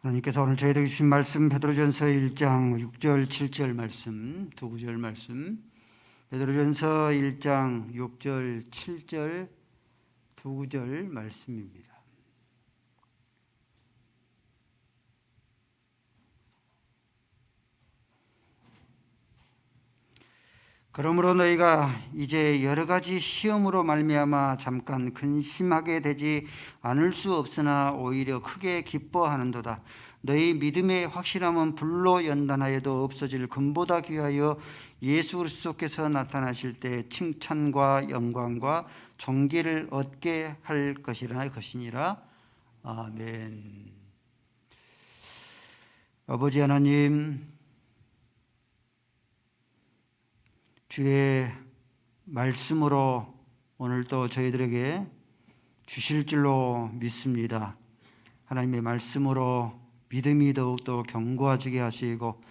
하나님께서 오늘 저희에게 주신 말씀 베드로전서 1장 6절 7절 말씀, 두 구절 말씀. 베드로전서 1장 6절 7절 두 구절 말씀입니다. 그러므로 너희가 이제 여러 가지 시험으로 말미암아 잠깐 근심하게 되지 않을 수 없으나 오히려 크게 기뻐하는도다. 너희 믿음의 확실함은 불로 연단하여도 없어질 금보다 귀하여 예수 그리스도께서 나타나실 때 칭찬과 영광과 존귀를 얻게 할 것이니라. 아멘. 아버지 하나님, 주의 말씀으로 오늘도 저희들에게 주실 줄로 믿습니다. 하나님의 말씀으로 믿음이 더욱더 견고해지게 하시고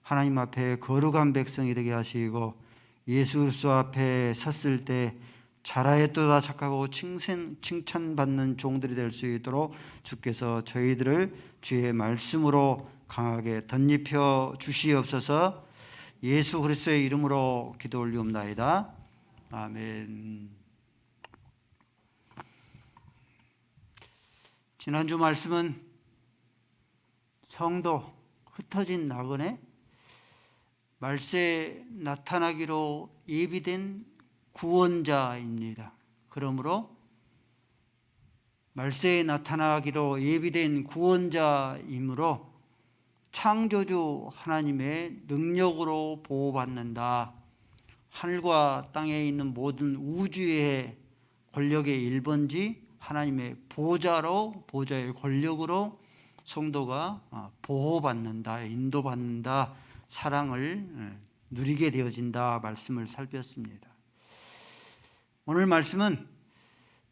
하나님 앞에 거룩한 백성이 되게 하시고 예수 그리스도 앞에 섰을 때 잘하였도다 착하고 칭찬받는 종들이 될 수 있도록 주께서 저희들을 주의 말씀으로 강하게 덧입혀 주시옵소서. 예수 그리스도의 이름으로 기도 올리옵나이다. 아멘. 지난주 말씀은 성도 흩어진 나그네 말세에 나타나기로 예비된 구원자입니다. 그러므로 말세에 나타나기로 예비된 구원자이므로 창조주 하나님의 능력으로 보호받는다. 하늘과 땅에 있는 모든 우주의 권력의 1번지 하나님의 보좌의 권력으로 성도가 보호받는다, 인도받는다, 사랑을 누리게 되어진다 말씀을 살폈습니다. 오늘 말씀은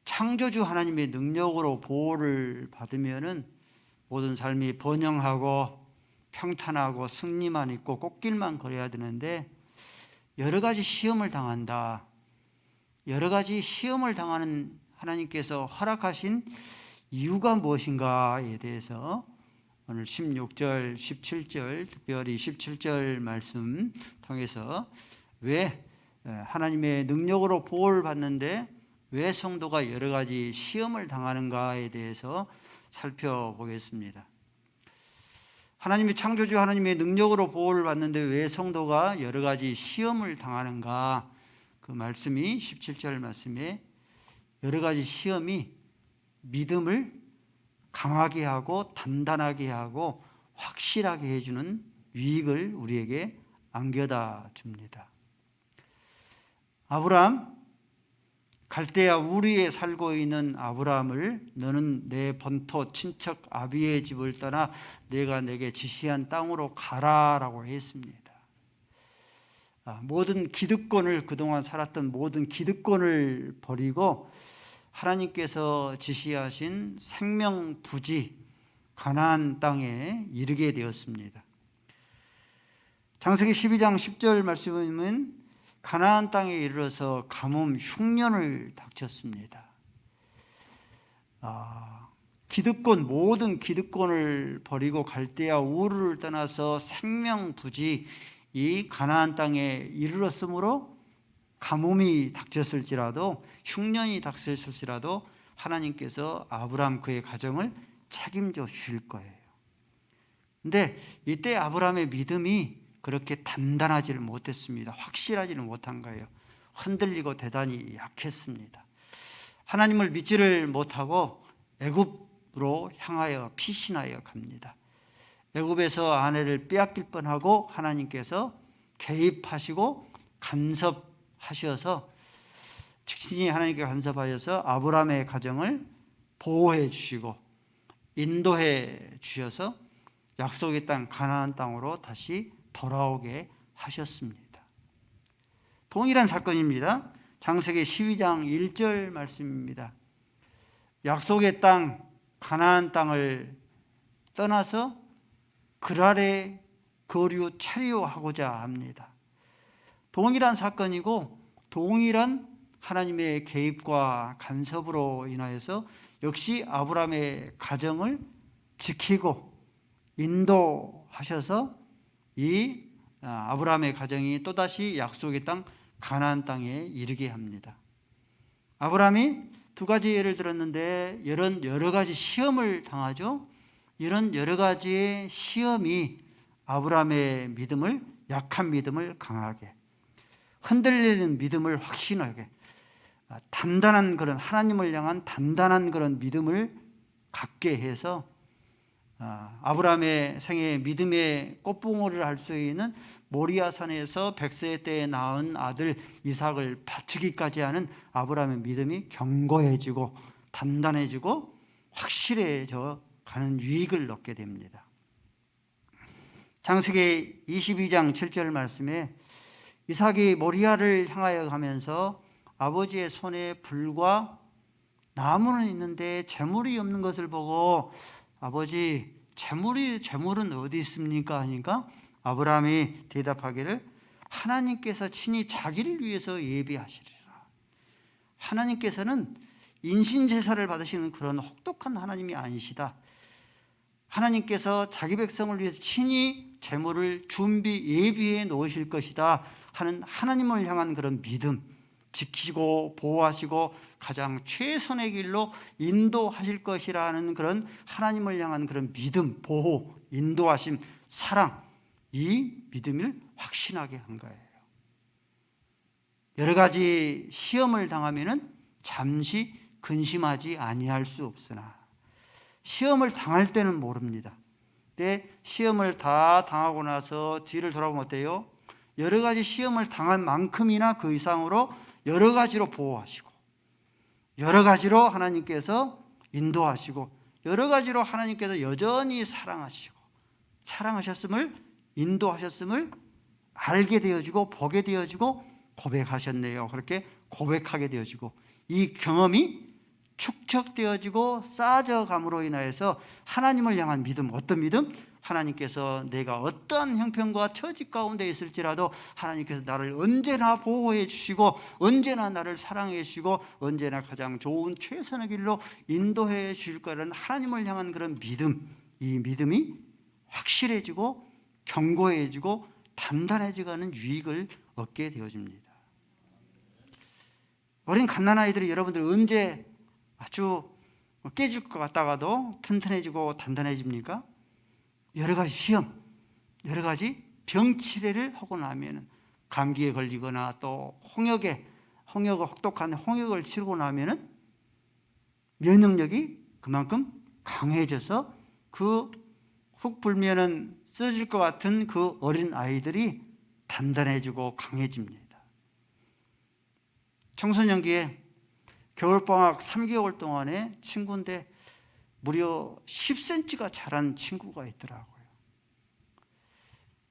창조주 하나님의 능력으로 보호를 받으면은 모든 삶이 번영하고 평탄하고 승리만 있고 꽃길만 걸어야 되는데 여러 가지 시험을 당한다. 여러 가지 시험을 당하는 하나님께서 허락하신 이유가 무엇인가에 대해서 오늘 16절, 17절, 특별히 17절 말씀 통해서 왜 하나님의 능력으로 보호를 받는데 왜 성도가 여러 가지 시험을 당하는가에 대해서 살펴보겠습니다. 하나님의 창조주 하나님의 능력으로 보호를 받는데 왜 성도가 여러 가지 시험을 당하는가? 그 말씀이 17절 말씀에 여러 가지 시험이 믿음을 강하게 하고 단단하게 하고 확실하게 해주는 유익을 우리에게 안겨다 줍니다. 아브라함, 갈대아 우르에 살고 있는 아브라함을 너는 내 본토 친척 아비의 집을 떠나 내가 내게 지시한 땅으로 가라라고 했습니다. 모든 기득권을 그동안 살았던 모든 기득권을 버리고 하나님께서 지시하신 생명부지 가나안 땅에 이르게 되었습니다. 창세기 12장 10절 말씀은 가나안 땅에 이르러서 가뭄 흉년을 닥쳤습니다. 기득권 모든 기득권을 버리고 갈대아 우르를 떠나서 생명부지 이 가나안 땅에 이르렀으므로 가뭄이 닥쳤을지라도 흉년이 닥쳤을지라도 하나님께서 아브라함 그의 가정을 책임져 주실 거예요. 근데 이때 아브라함의 믿음이 그렇게 단단하지를 못했습니다. 확실하지는 못한 거예요. 흔들리고 대단히 약했습니다. 하나님을 믿지를 못하고 애굽으로 향하여 피신하여 갑니다. 애굽에서 아내를 빼앗길 뻔하고 하나님께서 개입하시고 간섭하셔서 직신이 하나님께 간섭하셔서 아브라함의 가정을 보호해 주시고 인도해 주셔서 약속의 땅 가나안 땅으로 다시 돌아오게 하셨습니다. 동일한 사건입니다. 창세기 12장 1절 말씀입니다. 약속의 땅 가나안 땅을 떠나서 그랄의 거류 체류하고자 합니다. 동일한 사건이고 동일한 하나님의 개입과 간섭으로 인하여서 역시 아브라함의 가정을 지키고 인도하셔서 이 아브라함의 가정이 또다시 약속의 땅 가나안 땅에 이르게 합니다. 아브라함이 두 가지 예를 들었는데 이런 여러 가지 시험을 당하죠. 이런 여러 가지의 시험이 아브라함의 믿음을, 약한 믿음을 강하게, 흔들리는 믿음을 확신하게, 단단한 그런 하나님을 향한 단단한 그런 믿음을 갖게 해서 아브라함의 생애 믿음의 꽃봉오리를 할 수 있는 모리아산에서 100세 때에 낳은 아들 이삭을 바치기까지 하는 아브라함의 믿음이 견고해지고 단단해지고 확실해져 가는 유익을 얻게 됩니다. 창세기 22장 7절 말씀에 이삭이 모리아를 향하여 가면서 아버지의 손에 불과 나무는 있는데 재물이 없는 것을 보고 아버지, 재물은 어디 있습니까? 하니까 아브라함이 대답하기를 하나님께서 친히 자기를 위해서 예비하시리라. 하나님께서는 인신제사를 받으시는 그런 혹독한 하나님이 아니시다. 하나님께서 자기 백성을 위해서 친히 재물을 예비해 놓으실 것이다 하는 하나님을 향한 그런 믿음, 지키고 보호하시고 가장 최선의 길로 인도하실 것이라는 그런 하나님을 향한 그런 믿음, 보호, 인도하심, 사랑, 이 믿음을 확신하게 한 거예요. 여러 가지 시험을 당하면은 잠시 근심하지 아니할 수 없으나 시험을 당할 때는 모릅니다. 근데 시험을 다 당하고 나서 뒤를 돌아보면 어때요? 여러 가지 시험을 당한 만큼이나 그 이상으로 여러 가지로 보호하시고 여러 가지로 하나님께서 인도하시고 여러 가지로 하나님께서 여전히 사랑하셨음을 인도하셨음을 알게 되어지고 보게 되어지고 고백하셨네요. 그렇게 고백하게 되어지고 이 경험이 축적되어지고 쌓아져 감으로 인하여서 하나님을 향한 믿음, 어떤 믿음? 하나님께서 내가 어떠한 형편과 처지 가운데 있을지라도 하나님께서 나를 언제나 보호해 주시고 언제나 나를 사랑해 주시고 언제나 가장 좋은 최선의 길로 인도해 주실 거라는 하나님을 향한 그런 믿음, 이 믿음이 확실해지고 견고해지고 단단해지는 유익을 얻게 되어집니다. 어린 갓난아이들이 여러분들 언제 아주 깨질 것 같다가도 튼튼해지고 단단해집니까? 여러 가지 시험, 여러 가지 병치레를 하고 나면 감기에 걸리거나 또 혹독한 홍역을 치르고 나면 면역력이 그만큼 강해져서 그 훅 불면은 쓰러질 것 같은 그 어린 아이들이 단단해지고 강해집니다. 청소년기에 겨울방학 3개월 동안에 친구인데 무려 10cm가 자란 친구가 있더라고요.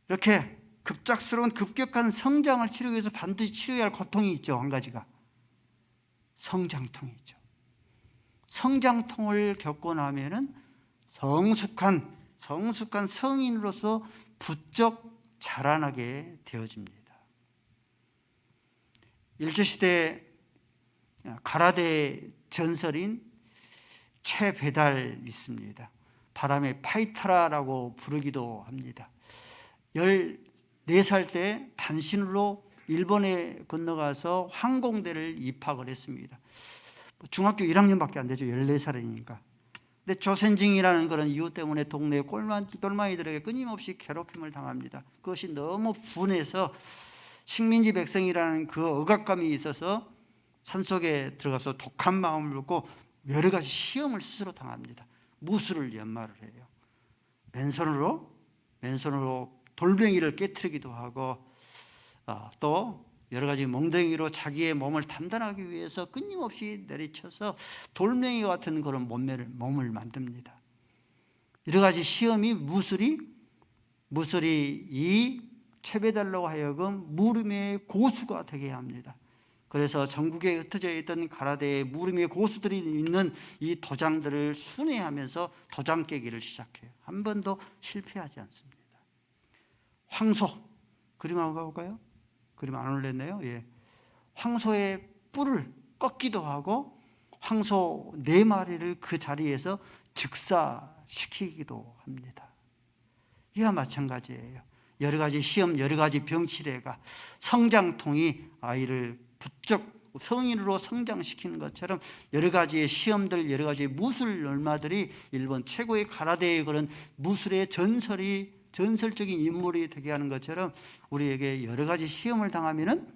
이렇게 급격한 성장을 치르기 위해서 반드시 치료해야 할 고통이 있죠. 한 가지가 성장통이 있죠. 성장통을 겪고 나면은 성숙한 성인으로서 부쩍 자라나게 되어집니다. 일제시대 가라데 전설인 최배달 있습니다. 바람의 파이터라고 부르기도 합니다. 14살 때 단신으로 일본에 건너가서 항공대를 입학을 했습니다. 중학교 1학년밖에 안 되죠. 14살이니까. 근데 조센징이라는 그런 이유 때문에 동네 똘마이들에게 끊임없이 괴롭힘을 당합니다. 그것이 너무 분해서 식민지 백성이라는 그 억압감이 있어서 산속에 들어가서 독한 마음을 먹고 여러 가지 시험을 스스로 당합니다. 무술을 연마를 해요. 맨손으로 돌멩이를 깨트리기도 하고 또 여러 가지 몽둥이로 자기의 몸을 단단하기 위해서 끊임없이 내리쳐서 돌멩이 같은 그런 몸을 만듭니다. 여러 가지 시험이 무술이 이 최배달로 하여금 무림의 고수가 되게 합니다. 그래서 전국에 흩어져 있던 가라데에 무림의 고수들이 있는 이 도장들을 순회하면서 도장 깨기를 시작해요. 한 번도 실패하지 않습니다. 황소, 그림 한번 가볼까요? 그림 안 올렸네요. 예. 황소의 뿔을 꺾기도 하고 황소 4마리를 그 자리에서 즉사시키기도 합니다. 이와 마찬가지예요. 여러 가지 시험, 여러 가지 병치레가 성장통이 아이를 부쩍 성인으로 성장시키는 것처럼 여러 가지의 시험들, 여러 가지의 무술 열마들이 일본 최고의 가라데의 그런 무술의 전설적인 인물이 되게 하는 것처럼 우리에게 여러 가지 시험을 당하면은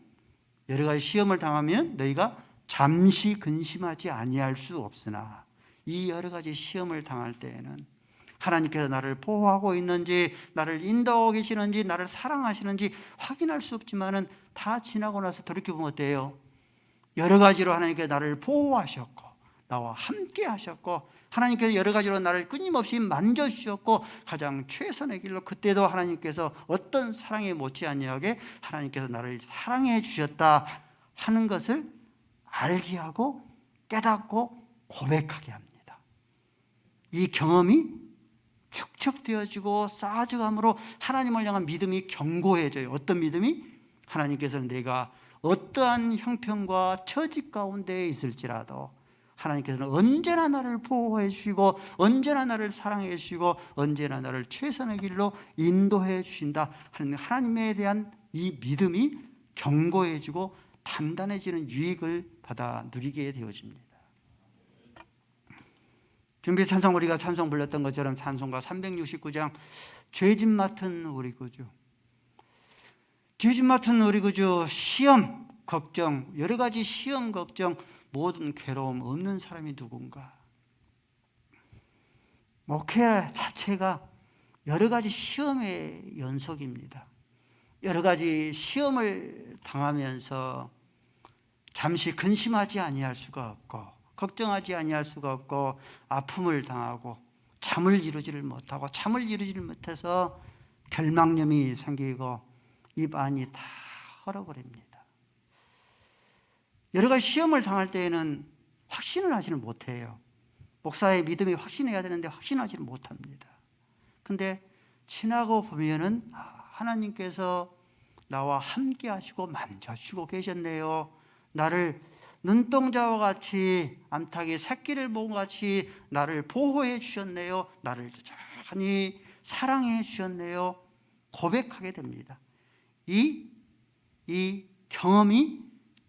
너희가 잠시 근심하지 아니할 수 없으나 이 여러 가지 시험을 당할 때에는 하나님께서 나를 보호하고 있는지, 나를 인도하고 계시는지, 나를 사랑하시는지 확인할 수 없지만은 다 지나고 나서 돌이켜보면 어때요? 여러 가지로 하나님께서 나를 보호하셨고 나와 함께 하셨고 하나님께서 여러 가지로 나를 끊임없이 만져주셨고 가장 최선의 길로 그때도 하나님께서 어떤 사랑에 못지 아니하게 하나님께서 나를 사랑해 주셨다 하는 것을 알게 하고 깨닫고 고백하게 합니다. 이 경험이 축적되어지고 쌓아져감으로 하나님을 향한 믿음이 견고해져요. 어떤 믿음이? 하나님께서는 내가 어떠한 형편과 처지 가운데 있을지라도 하나님께서는 언제나 나를 보호해 주시고 언제나 나를 사랑해 주시고 언제나 나를 최선의 길로 인도해 주신다 하는 하나님에 대한 이 믿음이 견고해지고 단단해지는 유익을 받아 누리게 되어집니다. 준비 찬송 우리가 찬송 불렀던 것처럼 찬송가 369장 죄짐 맡은 우리 구주, 죄짐 맡은 우리 구주, 시험, 걱정, 여러 가지 시험, 걱정, 모든 괴로움 없는 사람이 누군가? 목회 자체가 여러 가지 시험의 연속입니다. 여러 가지 시험을 당하면서 잠시 근심하지 아니할 수가 없고 걱정하지 아니할 수가 없고 아픔을 당하고 잠을 이루지를 못해서 결막염이 생기고 입 안이 다 얼어버립니다. 여러 가지 시험을 당할 때에는 확신을 하지는 못해요. 목사의 믿음이 확신해야 되는데 확신하지를 못합니다. 근데 지나고 보면은 하나님께서 나와 함께 하시고 만져주시고 계셨네요. 나를 눈동자와 같이 암탉이 새끼를 본 같이 나를 보호해 주셨네요. 나를 여전히 사랑해 주셨네요. 고백하게 됩니다. 이 경험이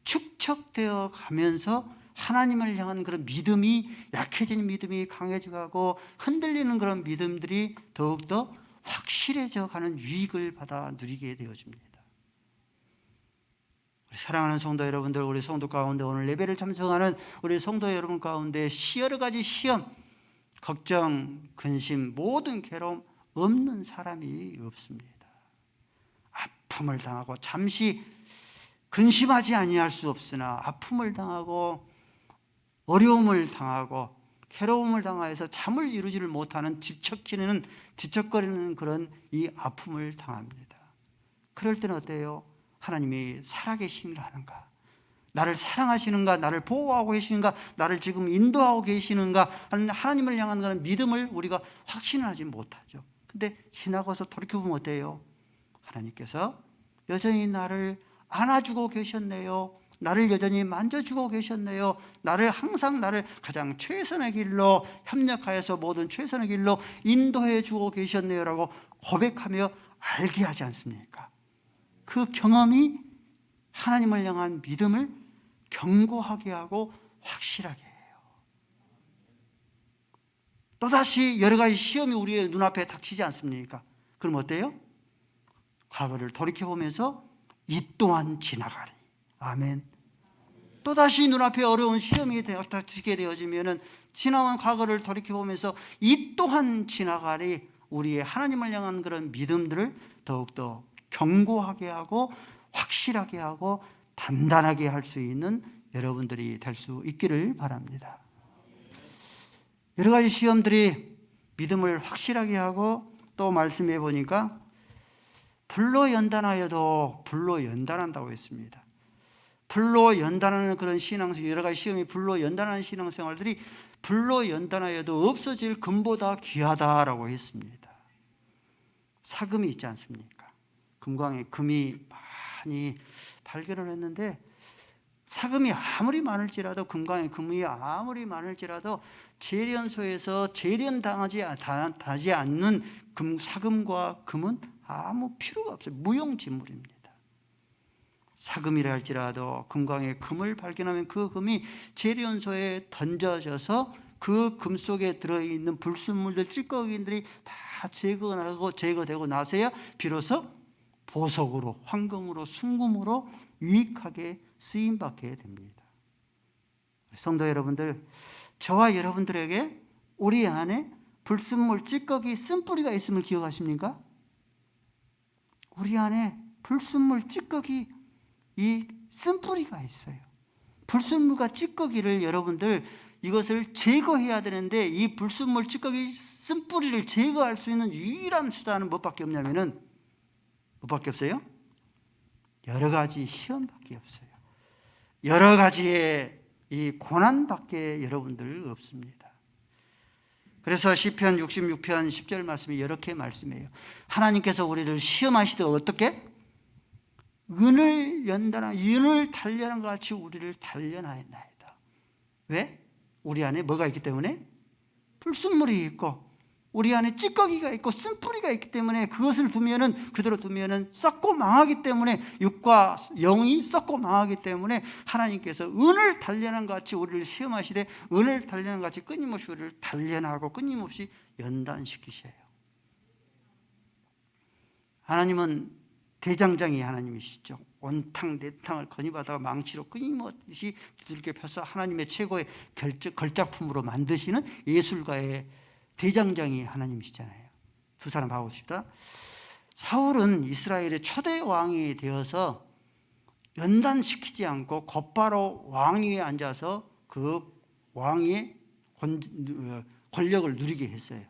축적되어 가면서 하나님을 향한 그런 믿음이 약해진 믿음이 강해져 가고 흔들리는 그런 믿음들이 더욱더 확실해져 가는 유익을 받아 누리게 되어집니다. 우리 사랑하는 성도 여러분들, 우리 성도 가운데 오늘 예배를 참석하는 우리 성도 여러분 가운데 여러 가지 시험, 걱정, 근심, 모든 괴로움 없는 사람이 없습니다. 아픔을 당하고 잠시 근심하지 아니할 수 없으나 아픔을 당하고 어려움을 당하고 괴로움을 당하여서 잠을 이루지를 못하는 뒤척거리는 그런 이 아픔을 당합니다. 그럴 때는 어때요? 하나님이 살아계시는가 하는가? 나를 사랑하시는가? 나를 보호하고 계시는가? 나를 지금 인도하고 계시는가? 하는 하나님을 향한 그런 믿음을 우리가 확신하지 못하죠. 근데 지나가서 돌이켜보면 어때요? 하나님께서 여전히 나를 안아주고 계셨네요. 나를 여전히 만져주고 계셨네요. 항상 나를 가장 최선의 길로 협력하여서 모든 최선의 길로 인도해 주고 계셨네요라고 고백하며 알게 하지 않습니까? 그 경험이 하나님을 향한 믿음을 견고하게 하고 확실하게 해요. 또다시 여러 가지 시험이 우리의 눈앞에 닥치지 않습니까? 그럼 어때요? 과거를 돌이켜보면서 이 또한 지나가리. 아멘. 또다시 눈앞에 어려운 시험이 닥치게 되어지면은 지나온 과거를 돌이켜보면서 이 또한 지나가리. 우리의 하나님을 향한 그런 믿음들을 더욱더 견고하게 하고 확실하게 하고 단단하게 할 수 있는 여러분들이 될 수 있기를 바랍니다. 여러 가지 시험들이 믿음을 확실하게 하고 또 말씀해 보니까 불로 연단하여도 불로 연단한다고 했습니다. 불로 연단하는 그런 신앙생활, 여러 가지 시험이 불로 연단하는 신앙생활들이 불로 연단하여도 없어질 금보다 귀하다라고 했습니다. 사금이 있지 않습니까? 금광에 금이 많이 발견을 했는데 사금이 아무리 많을지라도 금광에 금이 아무리 많을지라도 재련소에서 재련당하지 않는 사금과 금은 아무 필요가 없어요. 무용지물입니다. 사금이라 할지라도 금광에 금을 발견하면 그 금이 재련소에 던져져서 그 금 속에 들어있는 불순물들, 찌꺼기들이 다 제거되고 나서야 비로소 보석으로, 황금으로, 순금으로 유익하게 쓰임받게 됩니다. 성도 여러분들, 저와 여러분들에게 우리 안에 불순물, 찌꺼기, 쓴뿌리가 있음을 기억하십니까? 우리 안에 불순물, 찌꺼기, 이 쓴뿌리가 있어요. 불순물과 찌꺼기를 여러분들 이것을 제거해야 되는데, 이 불순물, 찌꺼기, 쓴뿌리를 제거할 수 있는 유일한 수단은 무엇밖에 없냐면은, 무엇밖에 없어요? 여러 가지 시험밖에 없어요. 여러 가지의 이 고난밖에 여러분들 없습니다. 그래서 시편 66편 10절 말씀이 이렇게 말씀해요. 하나님께서 우리를 시험하시되 어떻게? 은을 단련한 것 같이 우리를 단련하였나이다. 왜? 우리 안에 뭐가 있기 때문에? 불순물이 있고 우리 안에 찌꺼기가 있고 쓴뿌리가 있기 때문에 그것을 그대로 두면은 썩고 망하기 때문에, 육과 영이 썩고 망하기 때문에 하나님께서 은을 단련한 것 같이 우리를 시험하시되 은을 단련한 것 같이 끊임없이 우리를 단련하고 끊임없이 연단시키셔요. 하나님은 대장장이 하나님이시죠. 온탕내탕을 건의받아 망치로 끊임없이 두들겨 펴서 하나님의 최고의 걸작품으로 만드시는 예술가의 대장장이 하나님이시잖아요. 두 사람 하고 싶다. 사울은 이스라엘의 초대 왕이 되어서 연단시키지 않고 곧바로 왕위에 앉아서 그 왕의 권력을 누리게 했어요.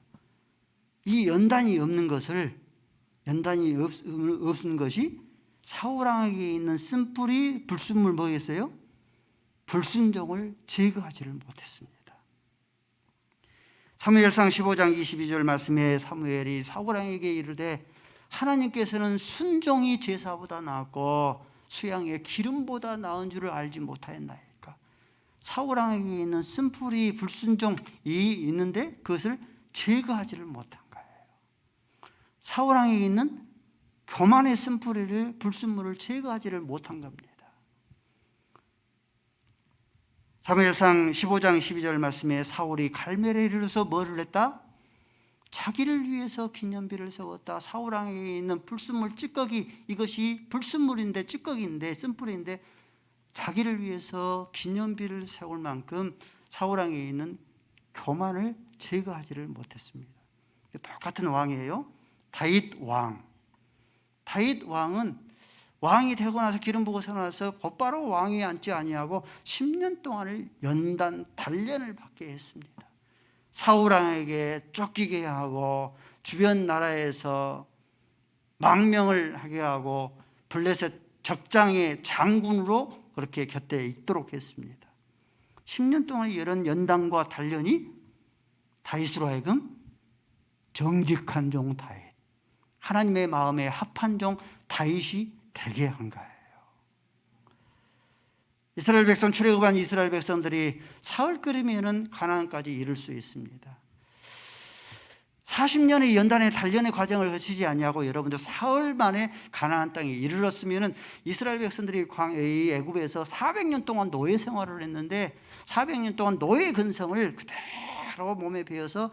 이 연단이 없는 것이 사울왕에게 있는 쓴뿌리, 불순물 뭐겠어요? 불순종을 제거하지를 못했습니다. 사무엘상 15장 22절 말씀에 사무엘이 사울왕에게 이르되 하나님께서는 순종이 제사보다 나았고 수양의 기름보다 나은 줄을 알지 못하였나이까. 사울왕에게 있는 쓴뿌리, 불순종이 있는데 그것을 제거하지를 못한 거예요. 사울왕에게 있는 교만의 쓴뿌리를, 불순물을 제거하지를 못한 겁니다. 사무엘상 15장 12절 말씀에 사울이 갈멜에 이르러서 뭐를 했다? 자기를 위해서 기념비를 세웠다. 사울왕에게 있는 불순물, 찌꺼기, 이것이 불순물인데 찌꺼기인데 쓴뿌리인데 자기를 위해서 기념비를 세울 만큼 사울왕에게 있는 교만을 제거하지를 못했습니다. 똑같은 왕이에요. 다윗 왕은 왕이 되고 나서 기름 부고 세워나서 곧바로 왕위에 앉지 아니하고 10년 동안을 단련을 받게 했습니다. 사울왕에게 쫓기게 하고 주변 나라에서 망명을 하게 하고 블레셋 적장의 장군으로 그렇게 곁에 있도록 했습니다. 10년 동안 이런 연단과 단련이 다윗으로 하여금 정직한 종 다윗, 하나님의 마음에 합한 종 다윗이 되게 한 거예요. 이스라엘 백성, 출애굽한 이스라엘 백성들이 사흘 끓이면은 가나안까지 이를 수 있습니다. 40년의 연단의 단련의 과정을 거치지 아니하고 여러분들 사흘 만에 가나안 땅에 이르렀으면은 이스라엘 백성들이 애굽에서 400년 동안 노예 생활을 했는데 400년 동안 노예 근성을 그대로 몸에 배어서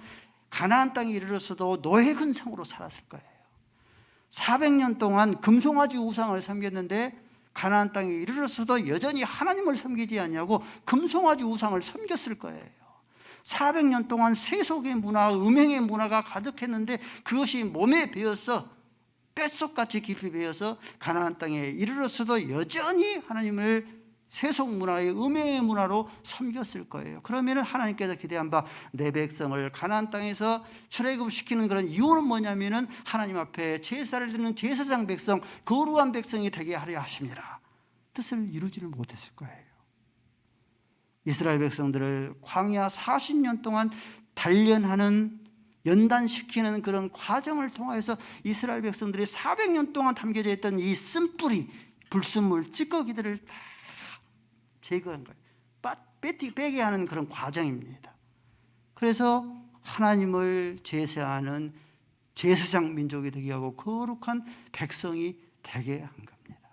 가나안 땅에 이르렀어도 노예 근성으로 살았을 거예요. 400년 동안 금송아지 우상을 섬겼는데 가나안 땅에 이르렀어도 여전히 하나님을 섬기지 않냐고 금송아지 우상을 섬겼을 거예요. 400년 동안 세속의 문화, 음행의 문화가 가득했는데 그것이 몸에 배어서 뼛속같이 깊이 배어서 가나안 땅에 이르렀어도 여전히 하나님을 세속 문화의 음행의 문화로 섬겼을 거예요. 그러면 하나님께서 기대한 바 내 백성을 가나안 땅에서 출애굽시키는 그런 이유는 뭐냐면은 하나님 앞에 제사를 드리는 제사장 백성, 거룩한 백성이 되게 하려 하심이라. 뜻을 이루지를 못했을 거예요. 이스라엘 백성들을 광야 40년 동안 단련하는, 연단시키는 그런 과정을 통해서 이스라엘 백성들이 400년 동안 담겨져 있던 이 쓴뿌리, 불순물, 찌꺼기들을 다 제거한 거예요. 빼게 하는 그런 과정입니다. 그래서 하나님을 제사하는 제사장 민족이 되게 하고 거룩한 백성이 되게 한 겁니다.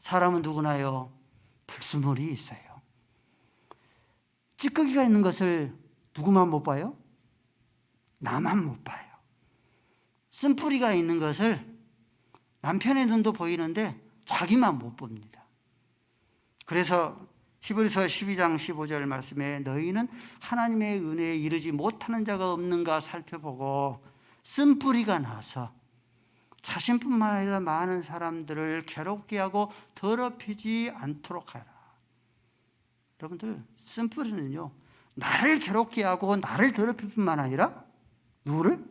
사람은 누구나요? 불순물이 있어요. 찌꺼기가 있는 것을 누구만 못 봐요? 나만 못 봐요. 쓴뿌리가 있는 것을 남편의 눈도 보이는데 자기만 못 봅니다. 그래서 히브리서 12장 15절 말씀에 너희는 하나님의 은혜에 이르지 못하는 자가 없는가 살펴보고 쓴뿌리가 나서 자신뿐만 아니라 많은 사람들을 괴롭게 하고 더럽히지 않도록 하라. 여러분들, 쓴뿌리는요, 나를 괴롭게 하고 나를 더럽힐 뿐만 아니라 누구를?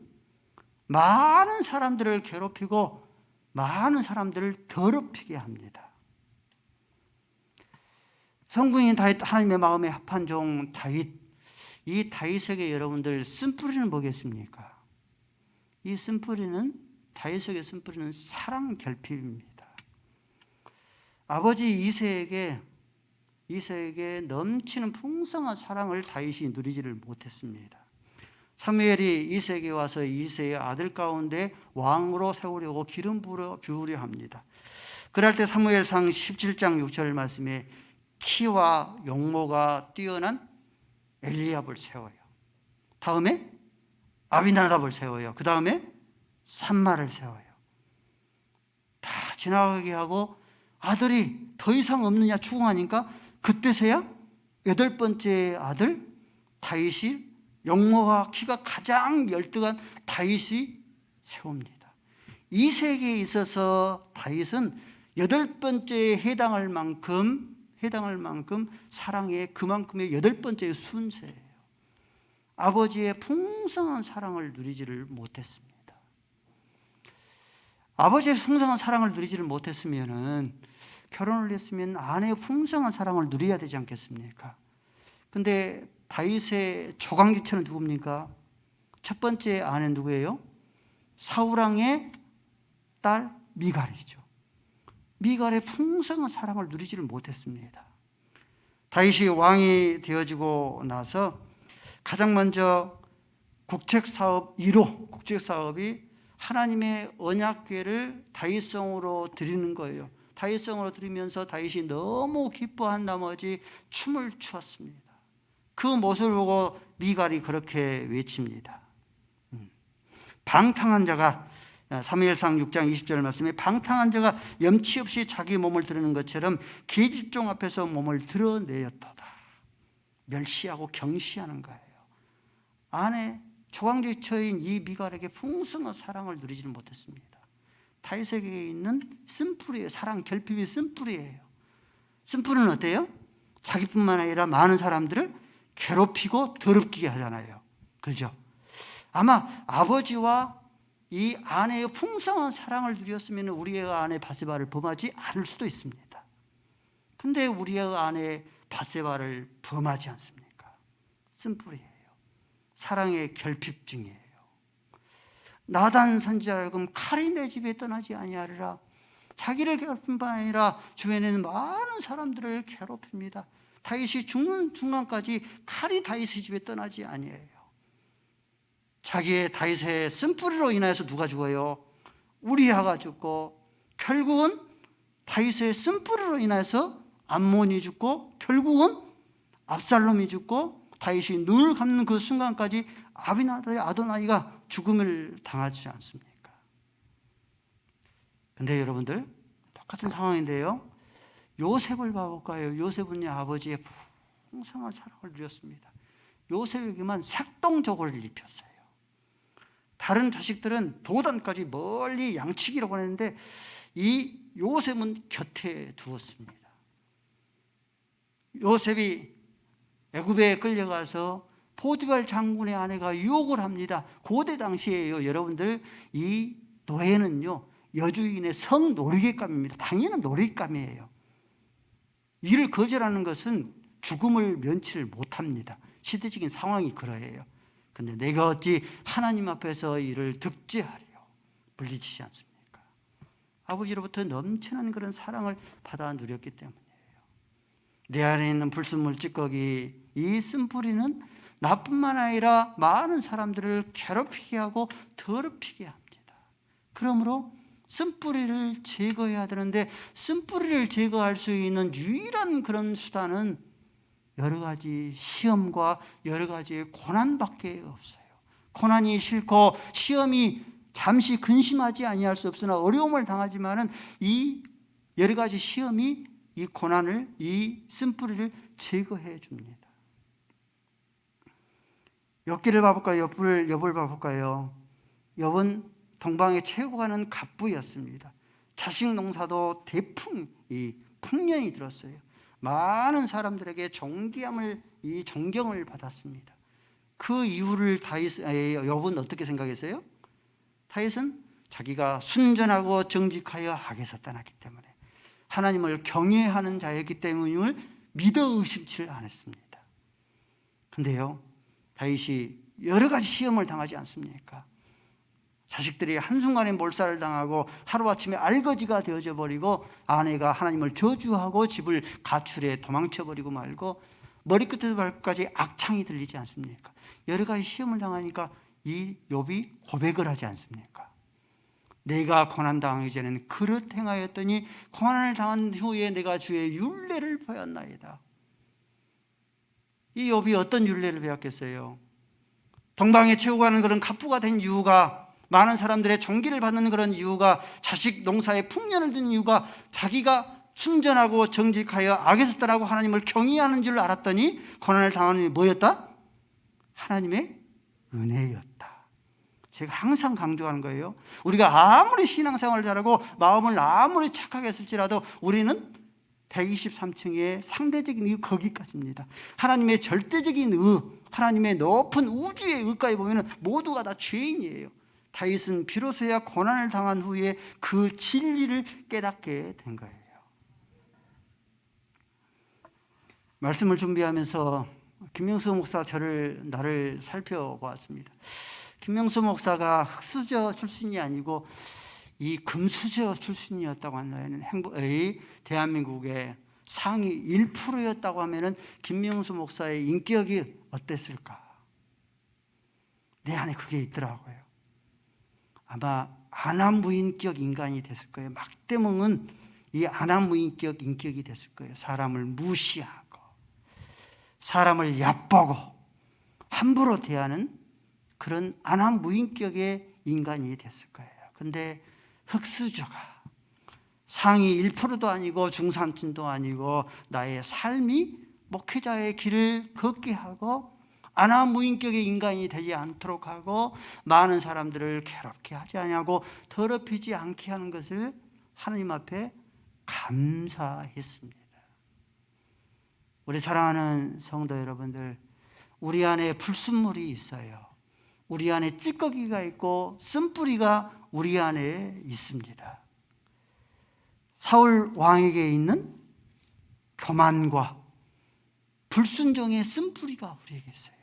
많은 사람들을 괴롭히고 많은 사람들을 더럽히게 합니다. 성군인 다윗, 하나님의 마음에 합한 종 다윗, 이 다윗에게 여러분들 쓴뿌리는 뭐겠습니까? 이 쓴뿌리는, 다윗에게 쓴뿌리는 사랑 결핍입니다. 아버지 이새에게 넘치는 풍성한 사랑을 다윗이 누리지를 못했습니다. 사무엘이 이새에게 와서 이새의 아들 가운데 왕으로 세우려고 기름 부으려 합니다. 그럴 때 사무엘상 17장 6절 말씀에 키와 용모가 뛰어난 엘리압을 세워요. 다음에 아비나답을 세워요. 그 다음에 삼마를 세워요. 다 지나가게 하고 아들이 더 이상 없느냐 추궁하니까 그때서야 8번째 아들 다윗이 용모와 키가 가장 열등한 다윗이 세웁니다. 이 세계에 있어서 다윗은 8번째에 해당할 만큼 사랑의 그만큼의 8번째의 순서예요. 아버지의 풍성한 사랑을 누리지를 못했습니다. 아버지의 풍성한 사랑을 누리지를 못했으면 결혼을 했으면 아내의 풍성한 사랑을 누려야 되지 않겠습니까? 근데 다윗의 조강지처는 누굽니까? 첫 번째 아내 누구예요? 사울왕의 딸 미갈이죠. 미갈의 풍성한 사랑을 누리지를 못했습니다. 다윗이 왕이 되어지고 나서 가장 먼저 국책사업 1호 국책사업이 하나님의 언약궤를 다윗성으로 드리는 거예요. 다윗성으로 드리면서 다윗이 너무 기뻐한 나머지 춤을 추었습니다. 그 모습을 보고 미갈이 그렇게 외칩니다. 방탕한 자가, 사무엘상 6장 20절 말씀에 방탕한 자가 염치 없이 자기 몸을 드러내는 것처럼 계집종 앞에서 몸을 드러내었도다. 멸시하고 경시하는 거예요. 아내 조강지처인 이 미갈에게 풍성한 사랑을 누리지는 못했습니다. 다윗에게 있는 쓴뿌리예요. 사랑 결핍이 쓴뿌리예요. 쓴뿌리는 어때요? 자기뿐만 아니라 많은 사람들을 괴롭히고 더럽게 하잖아요. 그렇죠? 아마 아버지와 이 아내의 풍성한 사랑을 누렸으면 우리의 아내 바세바를 범하지 않을 수도 있습니다. 근데 우리의 아내 바세바를 범하지 않습니까? 쓴뿌리예요. 사랑의 결핍증이에요. 나단 선지자를 그럼 칼이 내 집에 떠나지 아니하리라. 자기를 괴롭힌 뿐 아니라 주변에는 많은 사람들을 괴롭힙니다. 다윗이 죽는 순간까지 칼이 다윗의 집에 떠나지 아니해요. 자기의 다윗의 쓴뿌리로 인해서 누가 죽어요? 우리아가 죽고, 결국은 다윗의 쓴뿌리로 인해서 암몬이 죽고, 결국은 압살롬이 죽고, 다윗이 눈을 감는 그 순간까지 아비나답의 아도나이가 죽음을 당하지 않습니까? 근데 여러분들, 똑같은 상황인데요, 요셉을 봐볼까요? 요셉은요, 아버지의 풍성한 사랑을 누렸습니다. 요셉에게만 색동족을 입혔어요. 다른 자식들은 도단까지 멀리 양치기로 보냈는데 이 요셉은 곁에 두었습니다. 요셉이 애굽에 끌려가서 포디발 장군의 아내가 유혹을 합니다. 고대 당시에요, 여러분들, 이 노예는요, 여주인의 성 놀이객감입니다. 당연한 놀이객감이에요. 이를 거절하는 것은 죽음을 면치를 못합니다. 시대적인 상황이 그러해요. 근데 내가 어찌 하나님 앞에서 이를 득제하리요? 물리치지 않습니까? 아버지로부터 넘치는 그런 사랑을 받아 누렸기 때문이에요. 내 안에 있는 불순물 찌꺼기, 이 쓴뿌리는 나뿐만 아니라 많은 사람들을 괴롭히게 하고 더럽히게 합니다. 그러므로 쓴뿌리를 제거해야 되는데 쓴뿌리를 제거할 수 있는 유일한 그런 수단은 여러 가지 시험과 여러 가지의 고난밖에 없어요. 고난이 싫고 시험이 잠시 근심하지 아니할 수 없으나 어려움을 당하지만은 이 여러 가지 시험이 이 고난을, 이 쓴뿌리를 제거해 줍니다. 욥기를 봐볼까요? 욥을 봐볼까요? 욥은 동방의 최고 가는 갑부였습니다. 자식 농사도 풍년이 들었어요. 많은 사람들에게 존경을 받았습니다. 그 이유를 욥은 어떻게 생각했어요? 다윗은 자기가 순전하고 정직하여 악에서 떠났기 때문에 하나님을 경외하는 자였기 때문을 믿어 의심치를 않았습니다. 근데요, 다윗이 여러 가지 시험을 당하지 않습니까? 자식들이 한순간에 몰살을 당하고 하루아침에 알거지가 되어져 버리고 아내가 하나님을 저주하고 집을 가출해 도망쳐버리고 말고 머리끝에서 발끝까지 악창이 들리지 않습니까? 여러 가지 시험을 당하니까 이 욥이 고백을 하지 않습니까? 내가 고난당하기 전에는 그릇 행하였더니 고난을 당한 후에 내가 주의 율례를 배웠나이다. 이 욥이 어떤 율례를 배웠겠어요? 동방의 최고 가는 그런 갑부가 된 이유가, 많은 사람들의 존귀를 받는 그런 이유가, 자식 농사에 풍년을 든 이유가 자기가 순전하고 정직하여 악에서 떠나고 하나님을 경외하는 줄 알았더니 고난을 당하는 게 뭐였다? 하나님의 은혜였다. 제가 항상 강조하는 거예요. 우리가 아무리 신앙생활을 잘하고 마음을 아무리 착하게 했을지라도 우리는 123층의 상대적인 의 거기까지입니다. 하나님의 절대적인 의, 하나님의 높은 우주의 의까지 보면 모두가 다 죄인이에요. 다윗은 비로소야 고난을 당한 후에 그 진리를 깨닫게 된 거예요. 말씀을 준비하면서 김명수 목사 나를 살펴보았습니다. 김명수 목사가 흑수저 출신이 아니고 이 금수저 출신이었다고 한다면 대한민국의 상위 1%였다고 하면은 김명수 목사의 인격이 어땠을까? 내 안에 그게 있더라고요. 아마 안하무인격 인간이 됐을 거예요. 막대몽은 이 안하무인격 인격이 됐을 거예요. 사람을 무시하고 사람을 얕보고 함부로 대하는 그런 안하무인격의 인간이 됐을 거예요. 근데 흑수저가 상위 1%도 아니고 중산층도 아니고 나의 삶이 목회자의 길을 걷게 하고 안하무인격의 인간이 되지 않도록 하고 많은 사람들을 괴롭게 하지 아니하고 더럽히지 않게 하는 것을 하나님 앞에 감사했습니다. 우리 사랑하는 성도 여러분들, 우리 안에 불순물이 있어요. 우리 안에 찌꺼기가 있고 쓴뿌리가 우리 안에 있습니다. 사울 왕에게 있는 교만과 불순종의 쓴뿌리가 우리에게 있어요.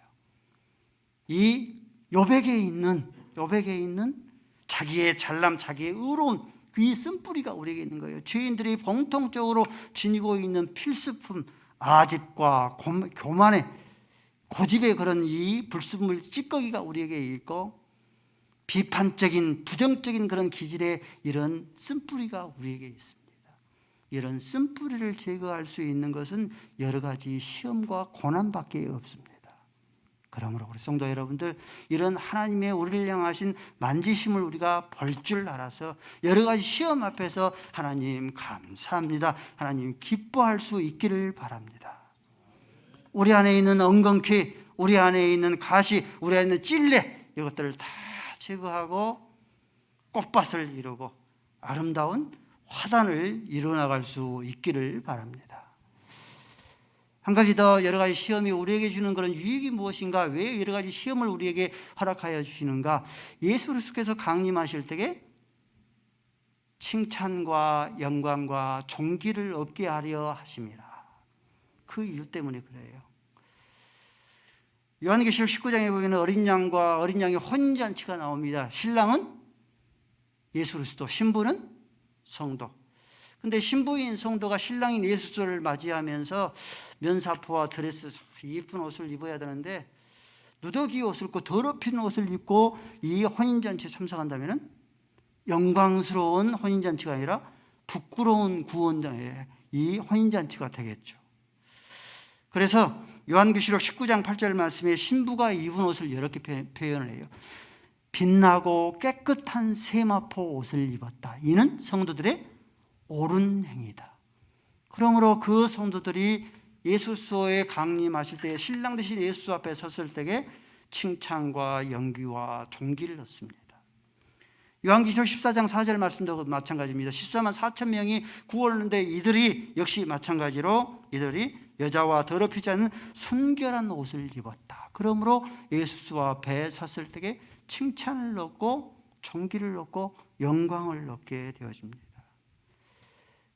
이 욥에게 있는 자기의 잘남, 자기의 의로운 이 쓴뿌리가 우리에게 있는 거예요. 죄인들이 공통적으로 지니고 있는 필수품, 아집과 교만의 고집의 그런 이 불순물 찌꺼기가 우리에게 있고 비판적인 부정적인 그런 기질의 이런 쓴뿌리가 우리에게 있습니다. 이런 쓴뿌리를 제거할 수 있는 것은 여러 가지 시험과 고난밖에 없습니다. 그러므로 우리 성도 여러분들, 이런 하나님의 우리를 향하신 만지심을 우리가 볼 줄 알아서 여러 가지 시험 앞에서 하나님 감사합니다, 하나님 기뻐할 수 있기를 바랍니다. 우리 안에 있는 엉겅퀴, 우리 안에 있는 가시, 우리 안에 있는 찔레, 이것들을 다 제거하고 꽃밭을 이루고 아름다운 화단을 이루어나갈 수 있기를 바랍니다. 한 가지 더, 여러 가지 시험이 우리에게 주는 그런 유익이 무엇인가? 왜 여러 가지 시험을 우리에게 허락하여 주시는가? 예수 그리스도께서 강림하실 때에 칭찬과 영광과 존귀를 얻게 하려 하심이라. 그 이유 때문에 그래요. 요한계시록 19장에 보면 어린 양과 어린 양의 혼인잔치가 나옵니다. 신랑은 예수 그리스도, 신부는 성도. 근데 신부인 성도가 신랑인 예수를 맞이하면서 면사포와 드레스, 예쁜 옷을 입어야 되는데 누더기 옷을 입고 더럽힌 옷을 입고 이 혼인잔치에 참석한다면 영광스러운 혼인잔치가 아니라 부끄러운 구원자의 이 혼인잔치가 되겠죠. 그래서 요한계시록 19장 8절 말씀에 신부가 입은 옷을 이렇게 표현을 해요. 빛나고 깨끗한 세마포 옷을 입었다. 이는 성도들의 옳은 행위다. 그러므로 그 성도들이 예수소에 강림하실 때 신랑 되신 예수 앞에 섰을 때에 칭찬과 영기와 존귀를 얻습니다. 요한계시록 14장 4절 말씀도 마찬가지입니다. 14만 4천 명이 구원을 얻는데 이들이 역시 마찬가지로 이들이 여자와 더럽히지 않은 순결한 옷을 입었다. 그러므로 예수 앞에 섰을 때에 칭찬을 얻고 존귀를 얻고 영광을 얻게 되어집니다.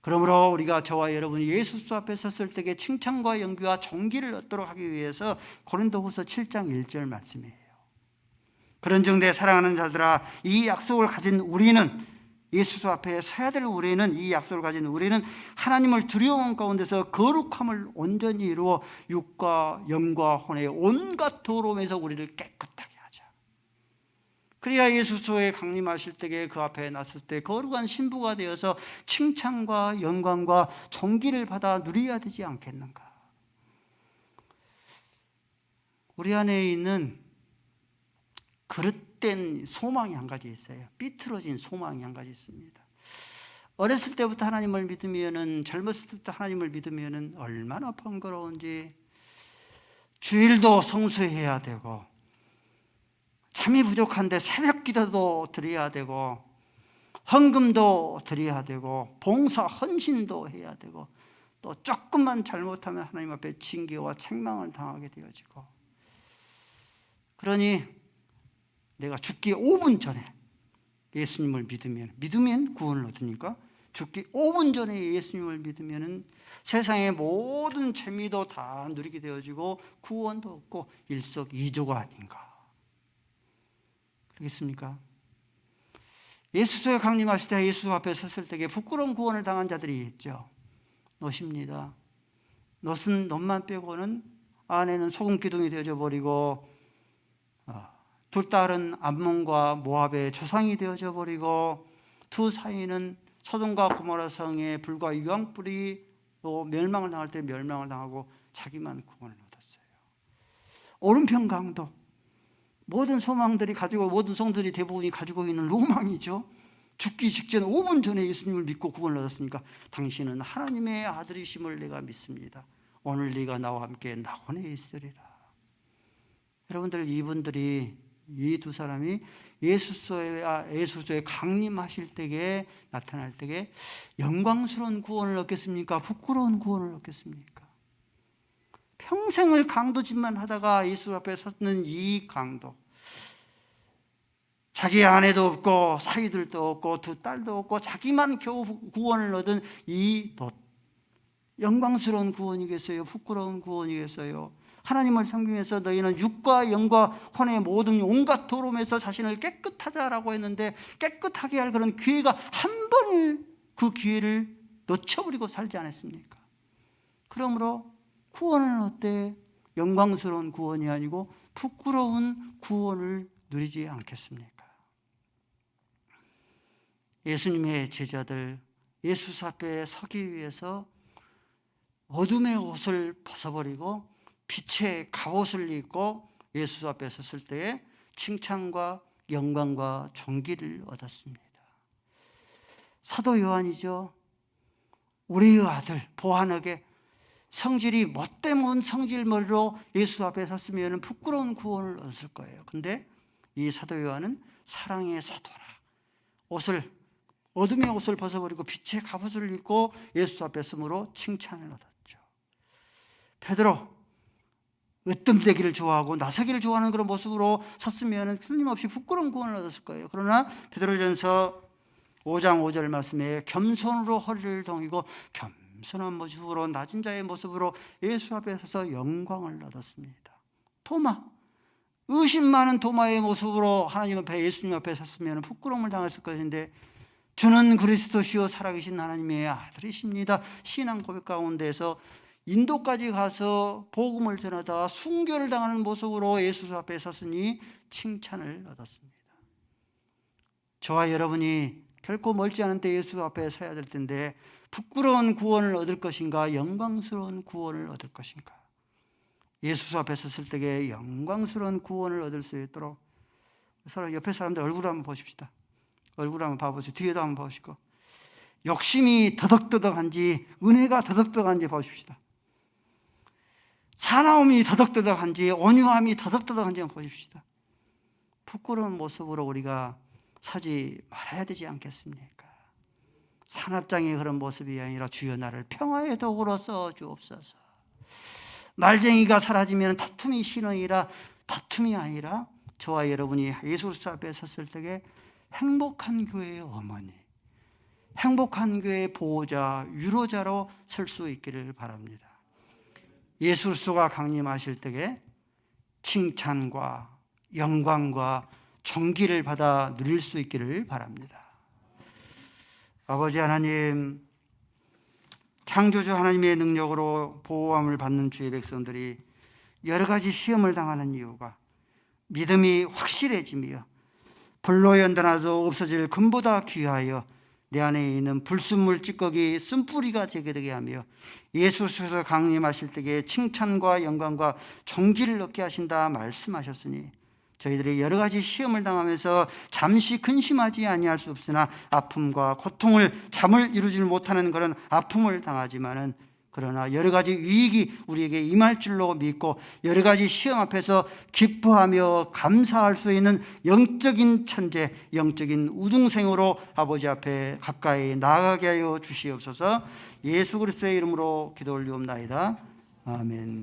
그러므로 우리가 저와 여러분이 예수 앞에 섰을 때에 칭찬과 영귀와 존귀를 얻도록 하기 위해서 고린도후서 7장 1절 말씀이에요. 그런즉 내 사랑하는 자들아, 이 약속을 가진 우리는, 예수 앞에 서야 될 우리는, 이 약속을 가진 우리는 하나님을 두려움 가운데서 거룩함을 온전히 이루어 육과 영과 혼의 온갖 더러움에서 우리를 깨끗하게 하자. 그래야 예수소에 강림하실 때에 그 앞에 났을 때 거룩한 신부가 되어서 칭찬과 영광과 존귀를 받아 누려야 되지 않겠는가. 우리 안에 있는 그릇된 소망이 한 가지 있어요. 삐뚤어진 소망이 한 가지 있습니다. 어렸을 때부터 하나님을 믿으면은, 젊었을 때부터 하나님을 믿으면은 얼마나 번거로운지, 주일도 성수해야 되고, 잠이 부족한데 새벽 기도도 드려야 되고, 헌금도 드려야 되고, 봉사 헌신도 해야 되고, 또 조금만 잘못하면 하나님 앞에 징계와 책망을 당하게 되어지고, 그러니 내가 죽기 5분 전에 예수님을 믿으면 구원을 얻으니까 죽기 5분 전에 예수님을 믿으면 세상의 모든 재미도 다 누리게 되어지고 구원도 얻고 일석이조가 아닌가. 그렇겠습니까? 예수소에 강림하실 때 예수 앞에 섰을 때에 부끄러운 구원을 당한 자들이 있죠. 놋입니다. 놋은 놋만 빼고는 안에는 소금 기둥이 되어져 버리고, 둘 딸은 암몬과 모압의 조상이 되어져 버리고, 두 사이는 소돔과 고모라 성에 불과 유황불이 또 멸망을 당할 때 멸망을 당하고 자기만 구원을 얻었어요. 오른편 강도, 모든 소망들이 가지고, 모든 성들이 대부분이 가지고 있는 로망이죠. 죽기 직전 5분 전에 예수님을 믿고 구원을 얻었으니까 당신은 하나님의 아들이심을 내가 믿습니다. 오늘 네가 나와 함께 낙원에 있으리라. 여러분들, 이분들이, 이 두 사람이 예수소에 강림하실 때에, 나타날 때에 영광스러운 구원을 얻겠습니까? 부끄러운 구원을 얻겠습니까? 평생을 강도짓만 하다가 예수 앞에 섰는 이 강도, 자기 아내도 없고 사위들도 없고 두 딸도 없고 자기만 겨우 구원을 얻은 이 돛, 영광스러운 구원이겠어요? 부끄러운 구원이겠어요? 하나님을 섬기면서 너희는 육과 영과 혼의 모든 온갖 더러움에서 자신을 깨끗하자라고 했는데, 깨끗하게 할 그런 기회가 한 번을, 그 기회를 놓쳐버리고 살지 않았습니까? 그러므로 구원은 어때? 영광스러운 구원이 아니고 부끄러운 구원을 누리지 않겠습니까? 예수님의 제자들, 예수 앞에 서기 위해서 어둠의 옷을 벗어버리고 빛의 갑옷을 입고 예수 앞에 섰을 때에 칭찬과 영광과 존귀를 얻었습니다. 사도 요한이죠. 우리의 아들 보아하게 성질이 못되면 성질머리로 예수 앞에 섰으면 부끄러운 구원을 얻을 거예요. 근데 이 사도 요한은 사랑의 사도라, 어둠의 옷을 벗어버리고 빛의 갑옷을 입고 예수 앞에 서므로 칭찬을 얻었죠. 베드로, 으뜸되기를 좋아하고 나서기를 좋아하는 그런 모습으로 섰으면 틀림없이 부끄러운 구원을 얻었을 거예요. 그러나 베드로전서 5장 5절 말씀에 겸손으로 허리를 동이고 겸손한 모습으로, 낮은 자의 모습으로 예수 앞에 서서 영광을 얻었습니다. 도마, 의심 많은 도마의 모습으로 하나님 앞에, 예수님 앞에 섰으면 부끄러움을 당했을 것인데, 주는 그리스도시요 살아계신 하나님의 아들이십니다. 신앙 고백 가운데서 인도까지 가서 복음을 전하다가 순교를 당하는 모습으로 예수 앞에 섰으니 칭찬을 얻었습니다. 저와 여러분이 결코 멀지 않은 때 예수 앞에 서야 될 텐데 부끄러운 구원을 얻을 것인가, 영광스러운 구원을 얻을 것인가? 예수 앞에 섰을 때에 영광스러운 구원을 얻을 수 있도록 서로 옆에 사람들 얼굴 한번 보십시다. 얼굴 한번 봐보세요. 뒤에도 한번 보시고, 욕심이 더덕더덕한지 은혜가 더덕더덕한지 보십시다. 사나움이 더덕더덕한지 온유함이 더덕더덕한지 한번 보십시다. 부끄러운 모습으로 우리가 서지 말아야 되지 않겠습니까? 산업장의 그런 모습이 아니라 주여 나를 평화의 도구로 써주옵소서. 말쟁이가 사라지면 다툼이 신앙이라 다툼이 아니라 저와 여러분이 예수 그리스도 앞에 섰을 때에 행복한 교회의 어머니, 행복한 교회의 보호자, 위로자로 설 수 있기를 바랍니다. 예수 그리스도가 강림하실 때에 칭찬과 영광과 존귀를 받아 누릴 수 있기를 바랍니다. 아버지 하나님, 창조주 하나님의 능력으로 보호함을 받는 주의 백성들이 여러 가지 시험을 당하는 이유가 믿음이 확실해지며 불로 연단하도 없어질 금보다 귀하여 내 안에 있는 불순물 찌꺼기 쓴뿌리가 되게 하며 예수 그리스도께서 강림하실 때에 칭찬과 영광과 존귀를 얻게 하신다 말씀하셨으니 저희들이 여러 가지 시험을 당하면서 잠시 근심하지 아니할 수 없으나 아픔과 고통을 잠을 이루지 못하는 그런 아픔을 당하지만은 그러나 여러 가지 유익이 우리에게 임할 줄로 믿고 여러 가지 시험 앞에서 기뻐하며 감사할 수 있는 영적인 천재, 영적인 우등생으로 아버지 앞에 가까이 나아가게 하여 주시옵소서. 예수 그리스도의 이름으로 기도 올리옵나이다. 아멘.